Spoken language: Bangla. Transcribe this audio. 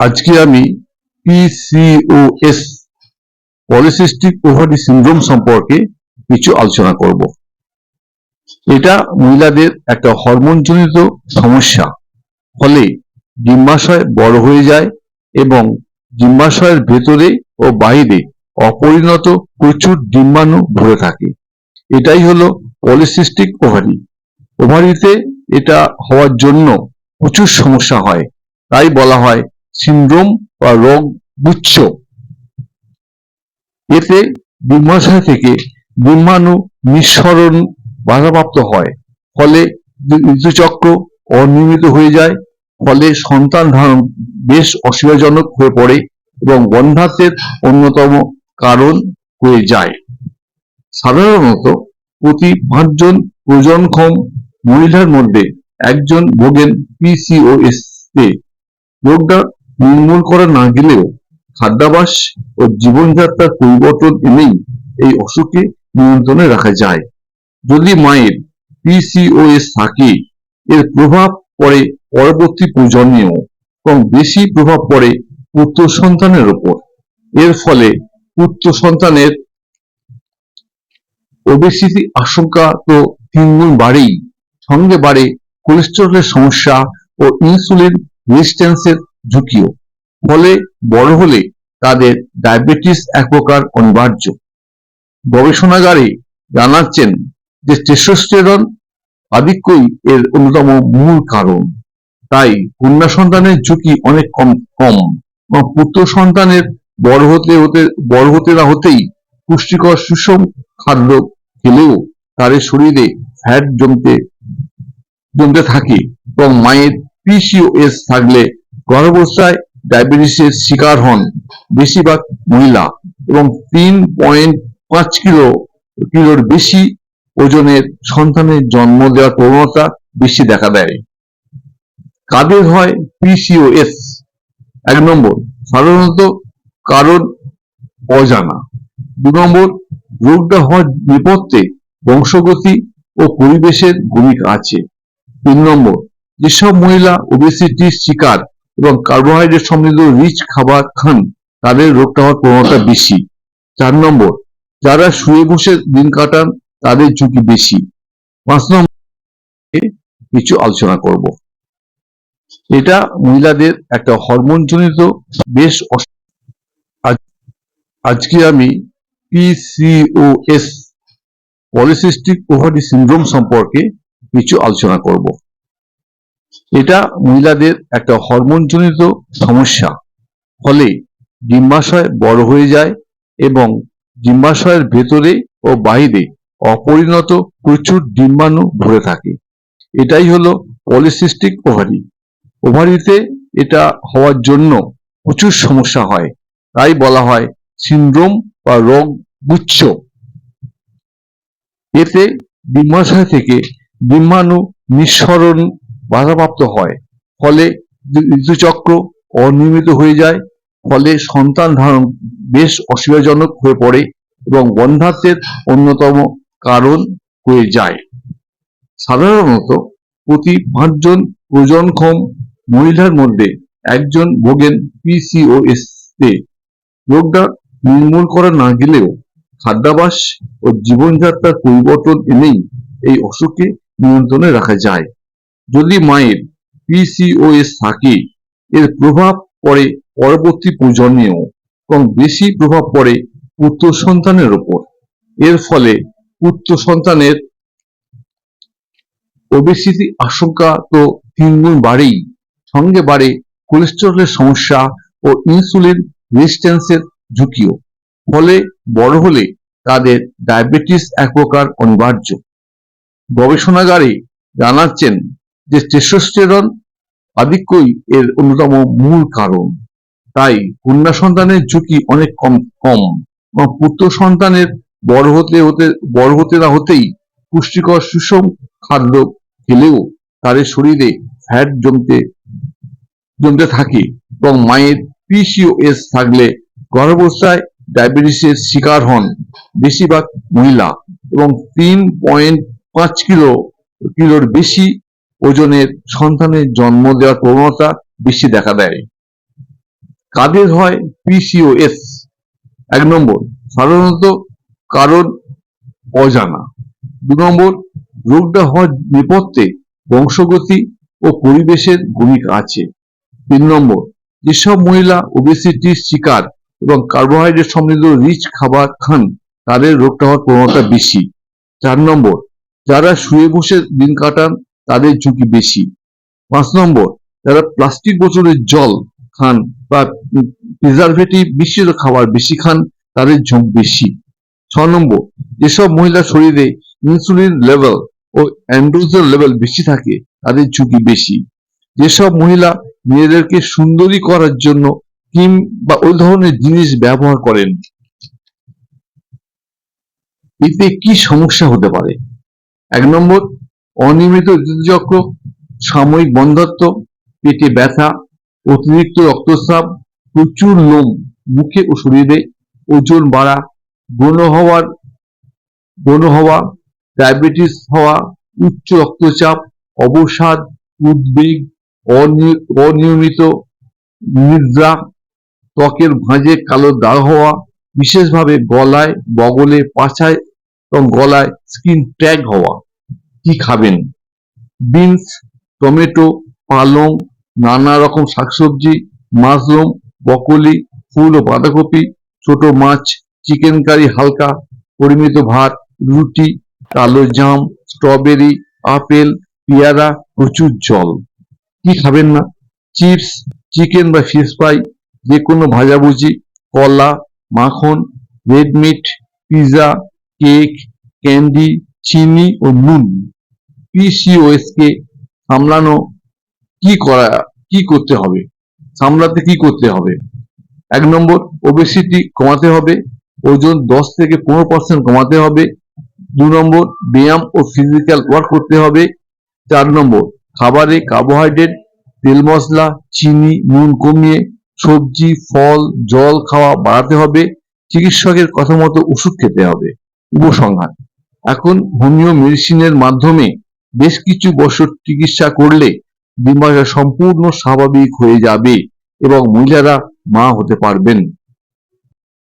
আজকে আমি পিসিওএস পলিসিস্টিক ওভারি সিনড্রোম সম্পর্কে কিছু আলোচনা করব। এটা মহিলাদের একটা হরমোনজনিত সমস্যা। ফলে ডিম্বাশয় বড় হয়ে যায় এবং ডিম্বাশয়ের ভেতরে ও বাইরে অপরিণত প্রচুর ডিম্বাণু ভরে থাকে। এটাই হলো পলিসিস্টিক ওভারি। ওভারিতে এটা হওয়ার জন্য প্রচুর সমস্যা হয়, তাই বলা হয় সিনড্রোম বা রোগ গুচ্ছ। এতে ডিম্বাশয় থেকে ডিম্বাণু নিঃসরণ বাধাপ্রাপ্ত হয়, ফলে ঋতুচক্র অনিয়মিত হয়ে যায়, ফলে সন্তান ধারণ বেশ অসুবিধাজনক হয়ে পড়ে এবং বন্ধ্যাত্বের অন্যতম কারণ হয়ে যায়। সাধারণত প্রতি 5 জন প্রজননক্ষম মহিলার মধ্যে একজন ভোগেন পিসিওএস তে। রোগটা নির্মূল করা না গেলেও খাদ্যাভ্যাস ও জীবনযাত্রার পরিবর্তন এনেই এই অসুখকে নিয়ন্ত্রণে রাখা যায়। যদি মায়ের পিসিওএস থাকে, এর প্রভাব পড়ে পরবর্তী প্রজন্মেও এবং বেশি প্রভাব পড়ে পুত্র সন্তানের উপর। এর ফলে পুত্র সন্তানের ওবেসিটি আশঙ্কা তো 3 গুণ বাড়েই, সঙ্গে বাড়ে কোলেস্টেরলের সমস্যা ও ইনসুলিন রেজিস্ট্যান্সের ঝুঁকিও। ফলে বড় হলে তাদের ডায়াবেটিস এক প্রকার অনিবার্য। গবেষণাগারে জানাচ্ছেন যে টেস্টোস্টেরন আধিক্যই এর অন্যতম মূল কারণ। তাই কন্যা সন্তানের ঝুঁকি অনেক কম এবং পুত্র সন্তানের বড় হতে না হতেই পুষ্টিকর সুষম খাদ্য খেলেও তাদের শরীরে ফ্যাট জমতে থাকে এবং মায়ের পিসিওএস থাকলে গর্ভাবস্থায় ডায়াবেটিসের শিকার হন বেশিরভাগ মহিলা এবং 3.5 কিলোর বেশি ওজনের সন্তানের জন্ম দেওয়ার প্রবণতা বেশি দেখা দেয়। কাদের হয় পিসিওএস? 1 নম্বর, সাধারণত কারণ অজানা। 2 নম্বর, রোগটা হওয়ার নেপথ্যে বংশগতি ও পরিবেশের ভূমিকা আছে। 3 নম্বর, যেসব মহিলা ওবেসিটির শিকার এবং কার্বোহাইড্রেট সমৃদ্ধ রিচ খাবার খান তাদের রোগটা হওয়ার প্রবণতা বেশি। 4 নম্বর, যারা শুয়ে বসে দিন কাটান তাদের ঝুঁকি বেশি। 5 নম্বর, কিছু আলোচনা করব। এটা মহিলাদের একটা হরমোনজনিত বেশ আজকে আমি পিসিওএস পলিসিস্টিক ওভারি সিনড্রোম সম্পর্কে কিছু আলোচনা করব। এটা মহিলাদের একটা হরমোনজনিত সমস্যা। ফলে ডিম্বাশয় বড় হয়ে যায় এবং ডিম্বাশয়ের ভেতরে ও বাইরে অপরিণত প্রচুর ডিম্বাণু ভরে থাকে। এটাই হলো পলিসিস্টিক ওভারি। ওভারিতে এটা হওয়ার জন্য প্রচুর সমস্যা হয়, তাই বলা হয় সিনড্রোম বা রোগ গুচ্ছ। এতে ডিম্বাশয় থেকে ডিম্বাণু নিঃসরণ বাধাপ্রাপ্ত হয়, ফলে ঋতুচক্র অনিয়মিত হয়ে যায়, ফলে সন্তান ধারণ বেশ অসুবিধাজনক হয়ে পড়ে এবং বন্ধ্যাত্বের অন্যতম কারণ হয়ে যায়। সাধারণত প্রতি 5 জন প্রজননক্ষম মহিলার মধ্যে একজন ভোগেন পিসিওএস তে। রোগটা নির্মূল করা না গেলেও খাদ্যাভ্যাস ও জীবনযাত্রার পরিবর্তন এনেই এই অসুখকে নিয়ন্ত্রণে রাখা যায়। যদি মায়ের পিসিওএস থাকে, এর প্রভাব পড়ে পরবর্তী প্রজন্মেও এবং বেশি প্রভাব পড়ে পুত্র সন্তানের উপর। এর ফলে পুত্র সন্তানের ওবেসিটি আশঙ্কা তো 3 গুণ বাড়েই, সঙ্গে বাড়ে কোলেস্টেরলের সমস্যা ও ইনসুলিন রেজিস্ট্যান্সের ঝুঁকিও। ফলে বড় হলে তাদের ডায়াবেটিস এক প্রকার অনিবার্য। গবেষণাগারে জানাচ্ছেন যে টেস্টোস্টেরন আধিক্যই এর অন্যতম মূল কারণ। তাই কন্যা সন্তানের ঝুঁকি অনেক কম এবং পুত্র সন্তানের বড় হতে না হতেই পুষ্টিকর সুষম খাদ্য খেলেও তাদের শরীরে ফ্যাট জমতে থাকে এবং মায়ের পিসিওএস থাকলে গর্ভাবস্থায় ডায়াবেটিসের শিকার হন বেশিরভাগ মহিলা এবং 3.5 কিলোর বেশি ওজনের সন্তানের জন্ম দেওয়ার প্রবণতা বেশি দেখা দেয়। কাদের হয় পিসিওএস? 1 নম্বর, সাধারণত কারণ অজানা। 2 নম্বর, রোগটা হওয়ার নেপথ্যে বংশগতি ও পরিবেশের ভূমিকা আছে। 3 নম্বর, যেসব মহিলা ওবেসিটির শিকার এবং কার্বোহাইড্রেট সমৃদ্ধ রিচ খাবার খান তাদের রোগটা হওয়ার প্রবণতা বেশি। 4 নম্বর, যারা শুয়ে বসে দিন কাটান তাদের ঝুঁকি বেশি। 5 নম্বর, যারা প্লাস্টিক বোতলের জল খান বা প্রিজারভেটিভ মিশ্রিত খাবার বেশি খান তাদের ঝুঁকি বেশি। 6 নম্বর, যেসব মহিলার শরীরে ইনসুলিন লেভেল ও অ্যান্ড্রোজেন লেভেল বেশি থাকে তাদের ঝুঁকি বেশি। যেসব মহিলা নিজেদেরকে সুন্দরী করার জন্য ক্রিম বা ওই ধরনের জিনিস ব্যবহার করেন, এতে কি সমস্যা হতে পারে? 1 নম্বর, অনিয়মিত ঋতুচক্র, সাময়িক বন্ধ্যাত্ব, পেটে ব্যথা, অতিরিক্ত রক্তস্রাব, প্রচুর লোম মুখে ও শরীরে, ওজন বাড়া, ব্রণ হওয়া, ডায়াবেটিস হওয়া, উচ্চ রক্তচাপ, অবসাদ, উদ্বেগ, অনিয়মিত নিদ্রা, ত্বকের ভাঁজে কালো দাগ হওয়া, বিশেষভাবে গলায়, বগলে, পাছায় এবং গলায় স্কিন ট্যাগ হওয়া। কি খাবেন? বিনস, টমেটো, পালং, নানা রকম শাকসবজি, মাশরুম, ব্রকলি, ফুল ও বাঁধাকপি, ছোট মাছ, চিকেন কারি হালকা, পরিমিত ভাত, রুটি, কালো জাম, স্ট্রবেরি, আপেল, পেয়ারা, প্রচুর জল। কি খাবেন না? চিপস, চিকেন বা ফিশ ফ্রাই, যে কোনো ভাজাভুজি, কলা, মাখন, red meat, pizza, cake, candy, চিনি ও নুন। পিসিওএস কে সামলানো কি করতে হবে? সামলাতে কি করতে হবে? 1 নম্বর, ওবেসিটি কমাতে হবে, ওজন 10 থেকে 15% কমাতে হবে। 2 নম্বর, ব্যায়াম ও ফিজিক্যাল ওয়ার্ক করতে হবে। 4 নম্বর, খাবারে কার্বোহাইড্রেট, তেল মশলা, চিনি, নুন কমিয়ে সবজি, ফল, জল খাওয়া বাড়াতে হবে। চিকিৎসকের কথা মতো ওষুধ খেতে হবে। উপসংহার: এখন হোমিও মেডিসিনের মাধ্যমে বেশ কিছু বছর চিকিৎসা করলে ডিম্বাশয় সম্পূর্ণ স্বাভাবিক হয়ে যাবে এবং মহিলারা মা হতে পারবেন।